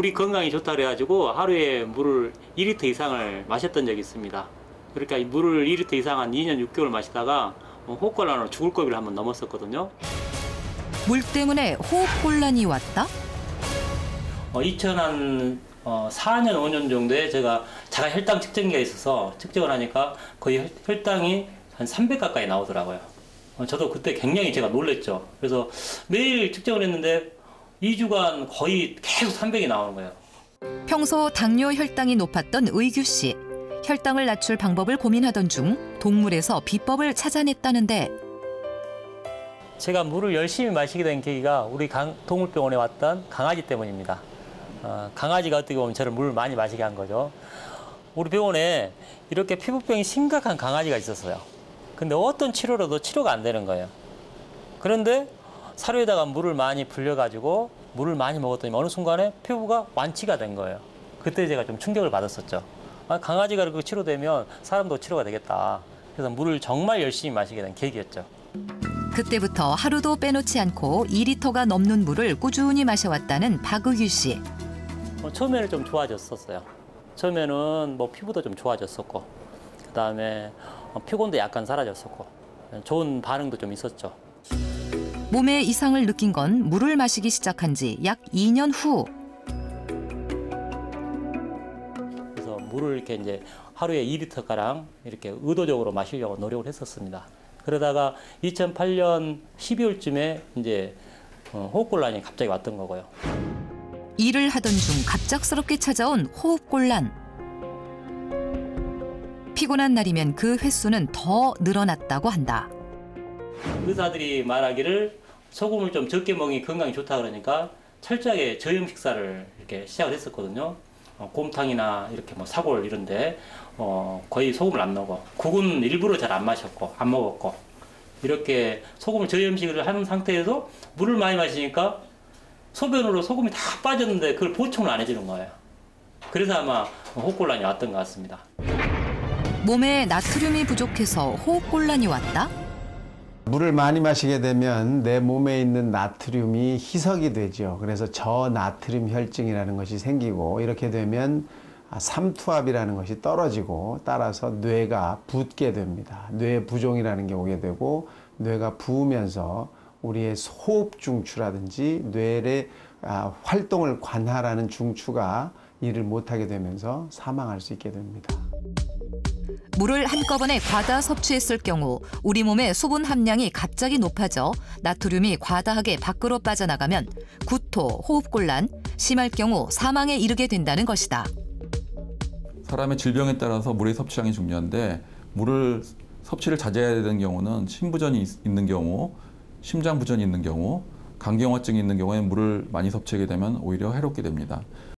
물이 건강에 좋다 그래가지고 하루에 물을 2리터 이상을 마셨던 적이 있습니다. 그러니까 이 물을 2리터 이상 한 2년 6개월 마시다가 호흡곤란으로 죽을 고비를 한번 넘었었거든요. 물 때문에 호흡곤란이 왔다? 2004년, 5년 정도에 제가 자가 혈당 측정기가 있어서 측정을 하니까 거의 혈당이 한 300 가까이 나오더라고요. 저도 그때 굉장히 제가 놀랬죠. 그래서 매일 측정을 했는데 2주간 거의 계속 300이 나오는 거예요. 평소 당뇨 혈당이 높았던 의규 씨. 혈당을 낮출 방법을 고민하던 중 동물에서 비법을 찾아냈다는데 제가 물을 열심히 마시게 된 계기가 우리 동물병원에 왔던 강아지 때문입니다. 강아지가 어떻게 보면 저를 물을 많이 마시게 한 거죠. 우리 병원에 이렇게 피부병이 심각한 강아지가 있었어요. 근데 어떤 치료로도 치료가 안 되는 거예요. 그런데 사료에다가 물을 많이 불려가지고 물을 많이 먹었더니 어느 순간에 피부가 완치가 된 거예요. 그때 제가 좀 충격을 받았었죠. 강아지가 그렇게 치료되면 사람도 치료가 되겠다. 그래서 물을 정말 열심히 마시게 된 계기였죠. 그때부터 하루도 빼놓지 않고 2리터가 넘는 물을 꾸준히 마셔왔다는 박의규 씨. 처음에는 좀 좋아졌었어요. 처음에는 피부도 좀 좋아졌었고, 그다음에 피곤도 약간 사라졌었고, 좋은 반응도 좀 있었죠. 몸에 이상을 느낀 건 물을 마시기 시작한 지 약 2년 후. 그래서 물을 이렇게 이제 하루에 2리터가량 이렇게 의도적으로 마시려고 노력을 했었습니다. 그러다가 2008년 12월쯤에 이제 호흡곤란이 갑자기 왔던 거고요. 일을 하던 중 갑작스럽게 찾아온 호흡곤란. 피곤한 날이면 그 횟수는 더 늘어났다고 한다. 의사들이 말하기를 소금을 좀 적게 먹으니 건강에 좋다 그러니까 철저하게 저염 식사를 이렇게 시작을 했었거든요. 곰탕이나 이렇게 사골 이런데 거의 소금을 안 넣고 국은 일부러 잘 안 마셨고 안 먹었고 이렇게 소금을 저염식을 하는 상태에서 물을 많이 마시니까 소변으로 소금이 다 빠졌는데 그걸 보충을 안 해주는 거예요. 그래서 아마 호흡곤란이 왔던 것 같습니다. 몸에 나트륨이 부족해서 호흡곤란이 왔다? 물을 많이 마시게 되면 내 몸에 있는 나트륨이 희석이 되죠. 그래서 저나트륨 혈증이라는 것이 생기고 이렇게 되면 삼투압이라는 것이 떨어지고 따라서 뇌가 붓게 됩니다. 뇌 부종이라는 게 오게 되고 뇌가 부으면서 우리의 호흡 중추라든지 뇌의 활동을 관할하는 중추가 일을 못하게 되면서 사망할 수 있게 됩니다. 물을 한꺼번에 과다 섭취했을 경우 우리 몸의 수분 함량이 갑자기 높아져 나트륨이 과다하게 밖으로 빠져나가면 구토, 호흡곤란, 심할 경우 사망에 이르게 된다는 것이다. 사람의 질병에 따라서 물의 섭취량이 중요한데 물을 섭취를 자제해야 되는 경우는 심부전이 있는 경우, 심장부전이 있는 경우, 간경화증이 있는 경우에 물을 많이 섭취하게 되면 오히려 해롭게 됩니다.